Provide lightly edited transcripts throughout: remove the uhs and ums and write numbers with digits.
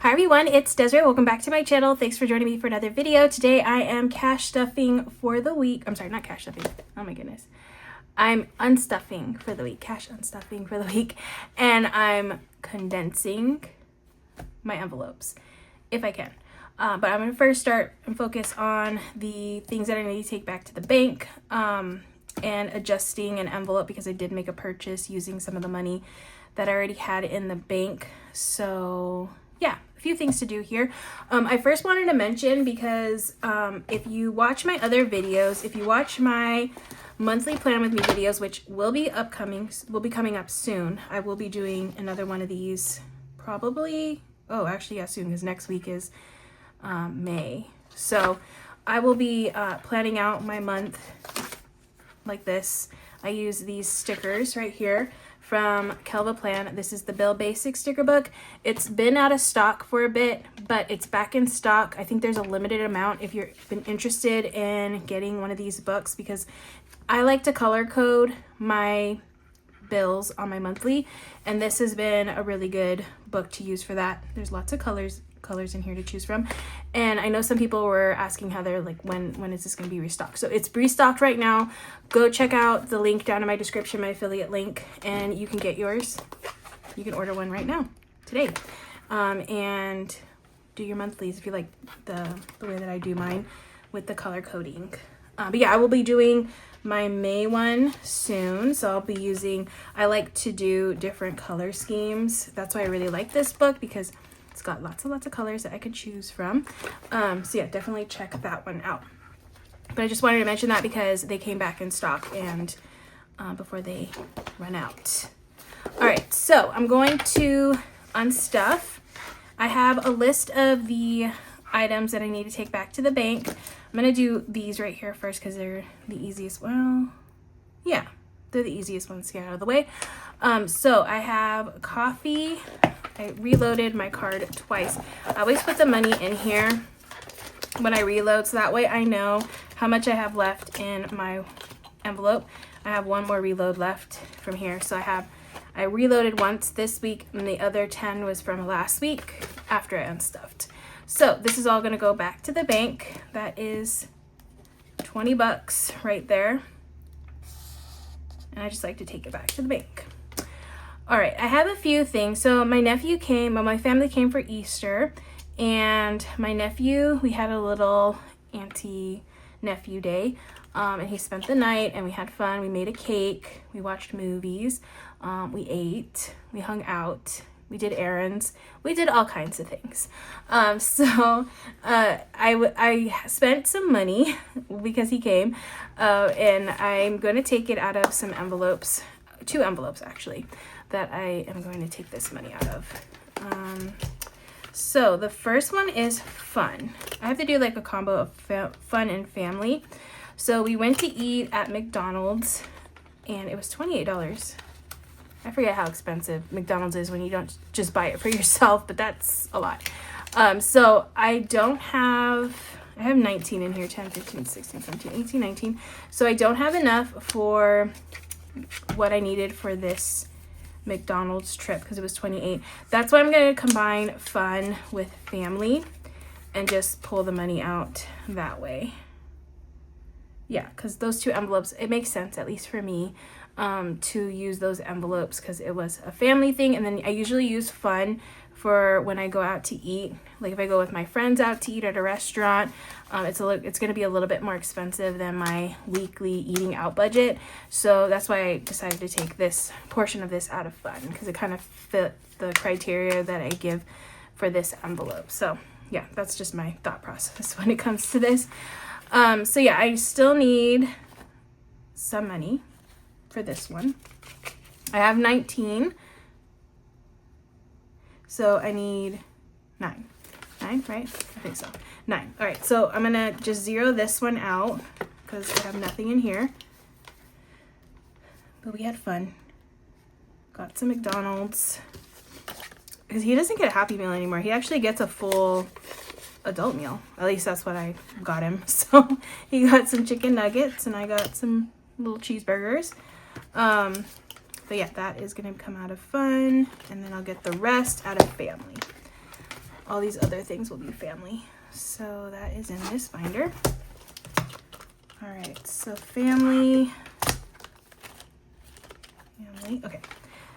Hi everyone, it's Desiree. Welcome back to my channel. Thanks for joining me for another video. Today I am cash stuffing for the week. I'm sorry, not cash stuffing. Oh my goodness. I'm unstuffing for the week. Cash unstuffing for the week. And I'm condensing my envelopes if I can. But I'm going to first start and focus on the things that I need to take back to the bank and adjusting an envelope because I did make a purchase using some of the money that I already had in the bank. So yeah, a few things to do here. I first wanted to mention because if you watch my other videos, if you watch my monthly plan with me videos, which will be coming up soon. I will be doing another one of these probably, soon, because next week is May. So I will be planning out my month like this. I use these stickers right here from KellofaPlan. This is the Bill Basic sticker book. It's been out of stock for a bit, but it's back in stock. I think there's a limited amount if you've been interested in getting one of these books, because I like to color code my bills on my monthly, and this has been a really good book to use for that. There's lots of colors in here to choose from, and I know some people were asking how they're like, when is this going to be restocked? So it's restocked right now. Go check out the link down in my description, my affiliate link, and you can get yours. You can order one right now today, and do your monthlies if you like the way that I do mine with the color coding. But yeah, I will be doing my May one soon, so I'll be using, I like to do different color schemes. That's why I really like this book, because it's got lots of colors that I could choose from. So yeah, definitely check that one out. But I just wanted to mention that because they came back in stock and before they run out. All right, so I'm going to unstuff. I have a list of the items that I need to take back to the bank. I'm gonna do these right here first because they're the easiest. Well, yeah, they're the easiest ones to get out of the way. So I have coffee. I reloaded my card twice. I always put the money in here when I reload, so that way I know how much I have left in my envelope. I have one more reload left from here. So I reloaded once this week, and the other 10 was from last week after I unstuffed. So this is all gonna go back to the bank. That is 20 bucks right there. And I just like to take it back to the bank. All right, I have a few things. So my family came for Easter, and my nephew, we had a little auntie-nephew day, and he spent the night, and we had fun. We made a cake, we watched movies, we ate, we hung out, we did errands, we did all kinds of things. So I spent some money because he came, and I'm going to take it out of some envelopes, 2 envelopes actually, that I am going to take this money out of. So the first one is fun. I have to do like a combo of fun and family. So we went to eat at McDonald's, and it was $28. I forget how expensive McDonald's is when you don't just buy it for yourself, but that's a lot. So I have 19 in here, 10, 15, 16, 17, 18, 19. So I don't have enough for what I needed for this McDonald's trip because it was 28. That's why I'm going to combine fun with family and just pull the money out that way. Yeah, because those 2 envelopes, it makes sense, at least for me, to use those envelopes because it was a family thing. And then I usually use fun for when I go out to eat. Like if I go with my friends out to eat at a restaurant, it's going to be a little bit more expensive than my weekly eating out budget. So that's why I decided to take this portion of this out of fun, because it kind of fit the criteria that I give for this envelope. So yeah, that's just my thought process when it comes to this. So yeah, I still need some money for this one. I have 19. So I need 9, right? I think so. 9. All right, so I'm gonna just zero this one out because I have nothing in here. But we had fun. Got some McDonald's. Because he doesn't get a Happy Meal anymore. He actually gets a full adult meal. At least that's what I got him. So he got some chicken nuggets and I got some little cheeseburgers. But yeah, that is going to come out of fun, and then I'll get the rest out of family. all these other things will be family. So that is in this binder. All right, so family. Okay,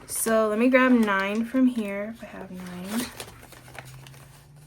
so let me grab 9 from here if I have 9.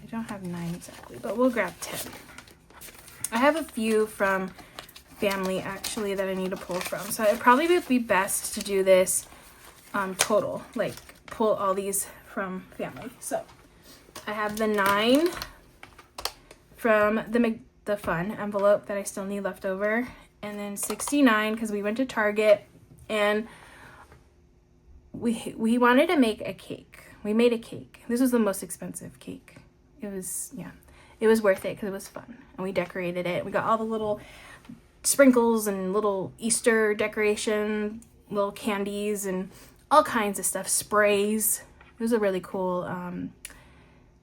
I don't have 9 exactly, but we'll grab 10. I have a few from family actually that I need to pull from. So it probably would be best to do this total, like pull all these from family. So I have the 9 from the fun envelope that I still need left over, and then 69 because we went to Target and we wanted to make a cake. We made a cake. This was the most expensive cake. It was, yeah, it was worth it because it was fun, and we decorated it. We got all the little sprinkles and little Easter decoration, little candies and all kinds of stuff, sprays. It was a really cool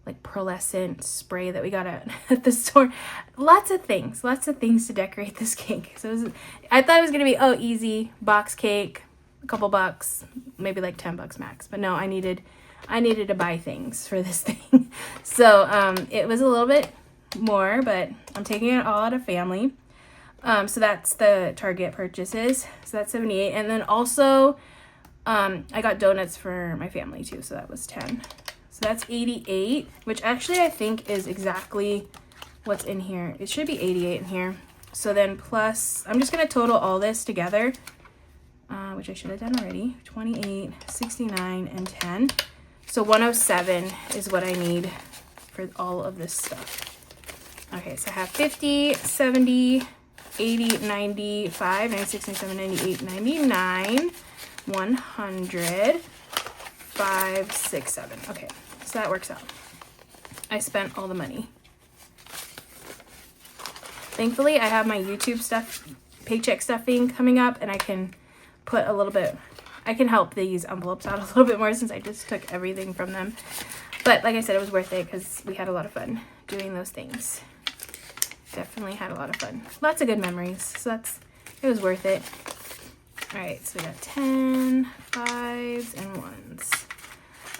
like pearlescent spray that we got at the store. Lots of things to decorate this cake. So I thought it was gonna be, oh, easy box cake, a couple bucks, maybe like 10 bucks max, but no, I needed to buy things for this thing. So it was a little bit more, but I'm taking it all out of family. So that's the Target purchases. So that's 78. And then also I got donuts for my family too, so that was 10. So that's 88, which actually I think is exactly what's in here. It should be 88 in here. So then plus, I'm just gonna total all this together, which I should have done already. 28, 69, and 10. So 107 is what I need for all of this stuff. Okay, so I have 50, 70, 80, 95, 96, 97, 98, 99, 100, 5, 6, 7. Okay, so that works out. I spent all the money. Thankfully, I have my YouTube stuff, paycheck stuffing coming up, and I can put a little bit, I can help these envelopes out a little bit more since I just took everything from them. But like I said, it was worth it because we had a lot of fun doing those things. Definitely had a lot of fun. Lots of good memories. So it was worth it. All right, so we got 10, 5s, and 1s.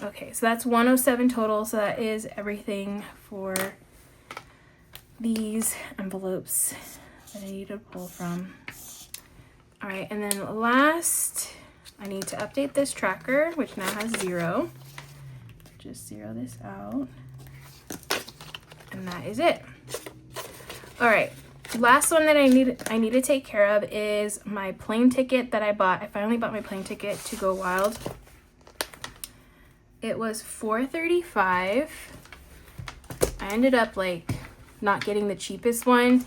Okay, so that's 107 total. So that is everything for these envelopes that I need to pull from. All right, and then last, I need to update this tracker, which now has 0. Just zero this out. And that is it. All right, last one that I need to take care of is my plane ticket that I bought. I finally bought my plane ticket to go wild. It was $4.35. I ended up like not getting the cheapest one.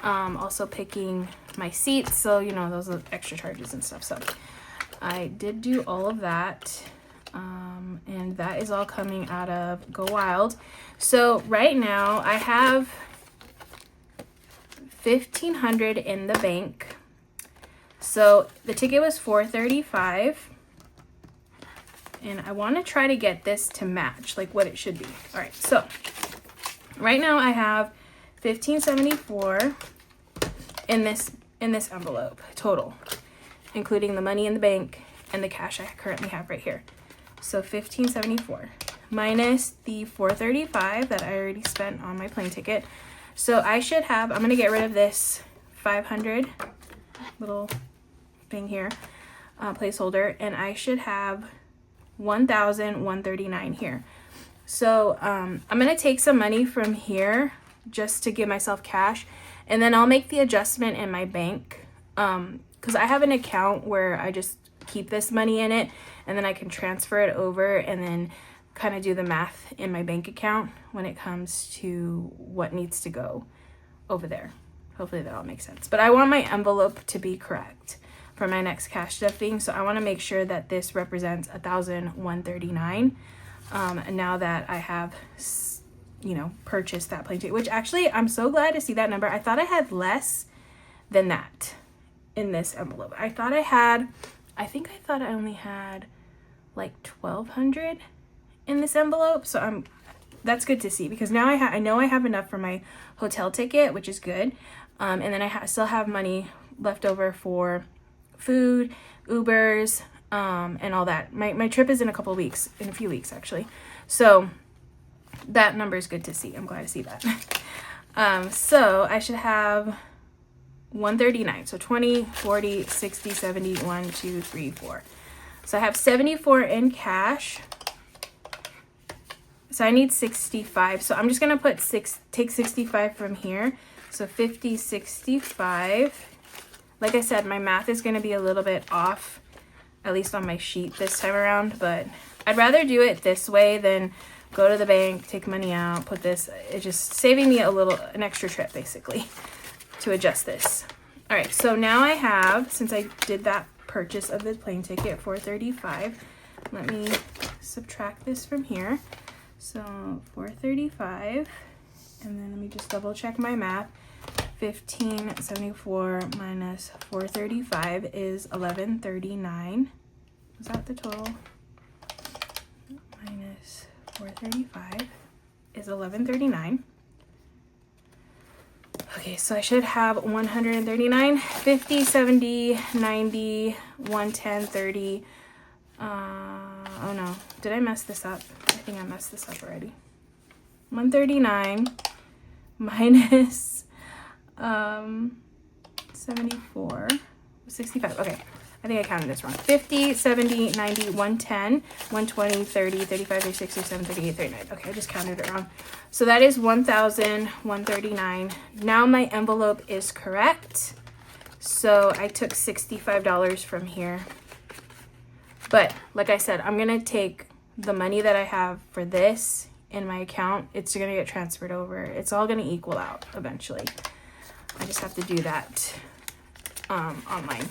Also picking my seats, so you know those are extra charges and stuff. So I did do all of that. And that is all coming out of Go Wild. So right now I have $1,500 in the bank. So the ticket was $4.35, and I want to try to get this to match like what it should be. All right, so right now I have $1,574 in this envelope total, including the money in the bank and the cash I currently have right here. So $1,574 minus the $4.35 that I already spent on my plane ticket. So I should have, I'm going to get rid of this 500 little thing here, placeholder, and I should have 1,139 here. So I'm going to take some money from here just to give myself cash, and then I'll make the adjustment in my bank because I have an account where I just keep this money in it, and then I can transfer it over and then kind of do the math in my bank account when it comes to what needs to go over there. Hopefully that all makes sense. But I want my envelope to be correct for my next cash stuffing, so I want to make sure that this represents 1,139. Now that I have, you know, purchased that plane ticket, which actually I'm so glad to see that number. I thought I had less than that in this envelope. I thought I only had like 1,200 in this envelope. So that's good to see, because now I know I have enough for my hotel ticket, which is good. And then I still have money left over for food, Ubers, and all that. My trip is in a few weeks actually. So That number is good to see. I'm glad to see that. So I should have 139. So 20, 40, 60, 70, 1, 2, 3, 4. So I have 74 in cash. So I need 65. So I'm just going to take 65 from here. So 50, 65. Like I said, my math is going to be a little bit off, at least on my sheet this time around, but I'd rather do it this way than go to the bank, take money out, put this. It's just saving me an extra trip basically to adjust this. All right, so now I have, since I did that purchase of the plane ticket, $435. Let me subtract this from here. So $435, and then let me just double check my math. 1574 minus 435 is 1139. Was that the total? Minus 435 is 1139. Okay, so I should have 139, 50, 70, 90, 110, 30. Oh no, did I mess this up? I think I messed this up already. 139 minus 74, 65. Okay, I think I counted this wrong. 50, 70, 90, 110, 120, 30, 35, 36, 37, 38, 39. Okay, I just counted it wrong. So that is 1,139. Now my envelope is correct. So I took $65 from here. But like I said, I'm going to take the money that I have for this in my account. It's going to get transferred over. It's all going to equal out eventually. I just have to do that online.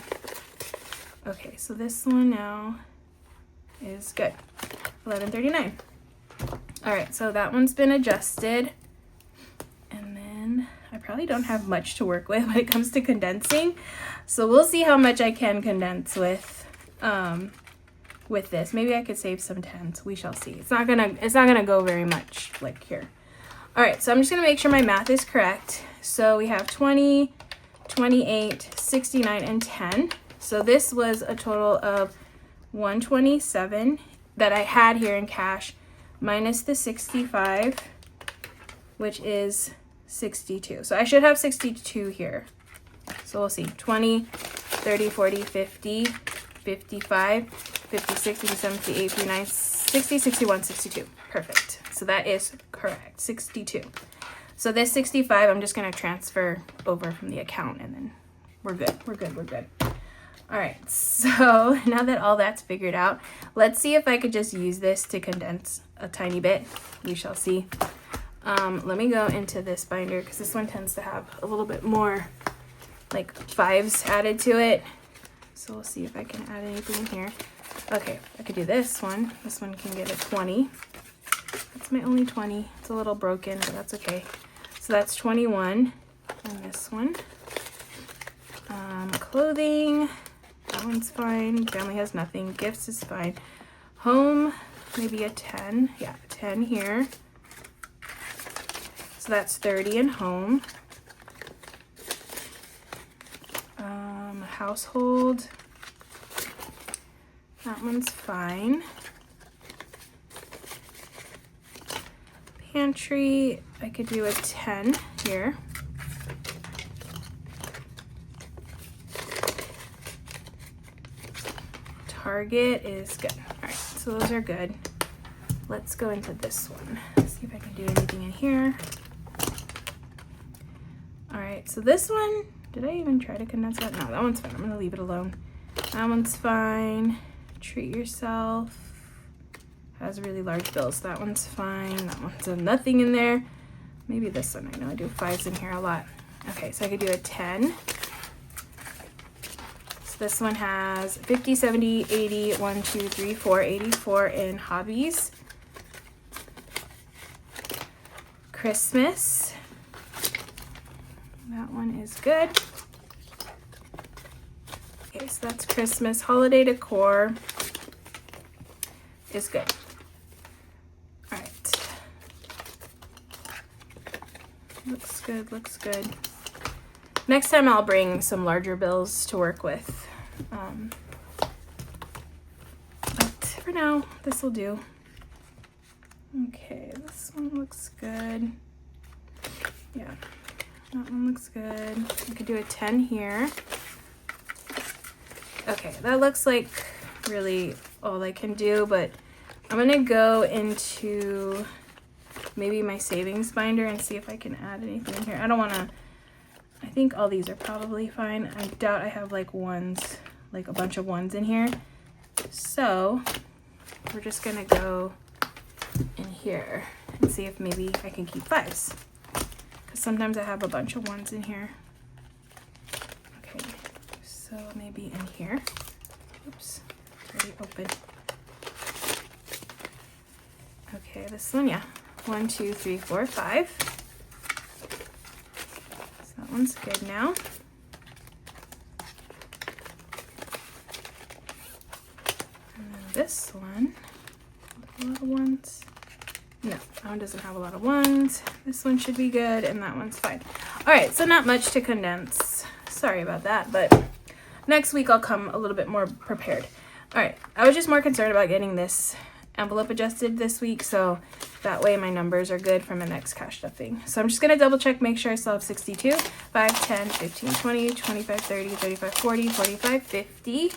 Okay, so this one now is good. 1139. All right, so that one's been adjusted. And then I probably don't have much to work with when it comes to condensing. So we'll see how much I can condense with this. Maybe I could save some tens. We shall see. It's not gonna go very much like here. All right, so I'm just gonna make sure my math is correct. So we have 20, 28, 69, and 10. So this was a total of 127 that I had here in cash, minus the 65, which is 62. So I should have 62 here. So we'll see. 20, 30, 40, 50, 55, 56, 57, 58, 59, 60, 61, 62. Perfect. So that is correct. 62. So this 65, I'm just going to transfer over from the account, and then we're good. We're good. We're good. All right. So now that all that's figured out, let's see if I could just use this to condense a tiny bit. You shall see. Let me go into this binder because this one tends to have a little bit more like 5s added to it. So we'll see if I can add anything in here. Okay, I could do this one. This one can get a 20. That's my only 20. It's a little broken, but that's okay. So that's 21. And this one. Clothing. That one's fine. Family has nothing. Gifts is fine. Home, maybe a 10. Yeah, 10 here. So that's 30 in home. Household. That one's fine. Pantry, I could do a 10 here. Target is good. All right, so those are good. Let's go into this one. Let's see if I can do anything in here. All right, so this one, did I even try to condense that? No, that one's fine. I'm gonna leave it alone. That one's fine. Treat yourself. Has really large bills. That one's fine. That one's a nothing in there. Maybe this one. I know I do 5s in here a lot. Okay, so I could do a 10. So this one has 50, 70, 80, 1, 2, 3, 4, 84 in hobbies. Christmas. That one is good. Okay, so that's Christmas. Holiday decor is good. All right. Looks good, looks good. Next time I'll bring some larger bills to work with. But for now, this will do. Okay, this This one looks good. Yeah, that one looks good. I could do a 10 here. Okay, that looks like really all I can do, but I'm gonna go into maybe my savings binder and see if I can add anything in here. I don't wanna, I think all these are probably fine. I doubt I have like ones, like a bunch of ones in here. So we're just gonna go in here and see if maybe I can keep 5s. Because sometimes I have a bunch of ones in here. Okay, so maybe in here. Oops, it's already open. Okay, this one, yeah. 1, 2, 3, 4, 5. So that one's good now. And then this one, a lot of ones. No, that one doesn't have a lot of ones. This one should be good, and that one's fine. All right, so not much to condense. Sorry about that, but next week I'll come a little bit more prepared. All right, I was just more concerned about getting this envelope adjusted this week, so that way my numbers are good for my next cash stuffing. So I'm just gonna double check, make sure I still have 62, 5, 10, 15, 20, 25, 30, 35, 40, 45, 50,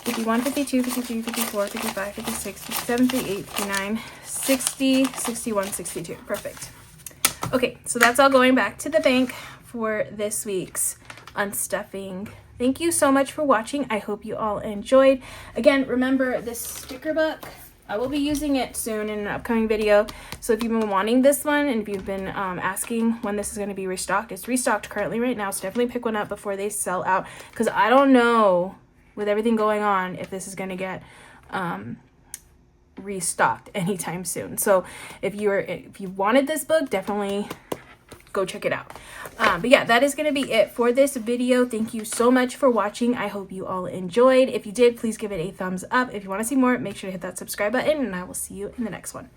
51, 52, 53, 54, 55, 56, 57, 58, 59, 60, 61, 62. Perfect. Okay, so that's all going back to the bank for this week's unstuffing. Thank you so much for watching. I hope you all enjoyed. Again, remember this sticker book, I will be using it soon in an upcoming video. So if you've been wanting this one and if you've been asking when this is going to be restocked, it's restocked currently right now. So definitely pick one up before they sell out, because I don't know with everything going on if this is going to get restocked anytime soon. So if you wanted this book, definitely go check it out. But yeah, that is going to be it for this video. Thank you so much for watching. I hope you all enjoyed. If you did, please give it a thumbs up. If you want to see more, make sure to hit that subscribe button, and I will see you in the next one.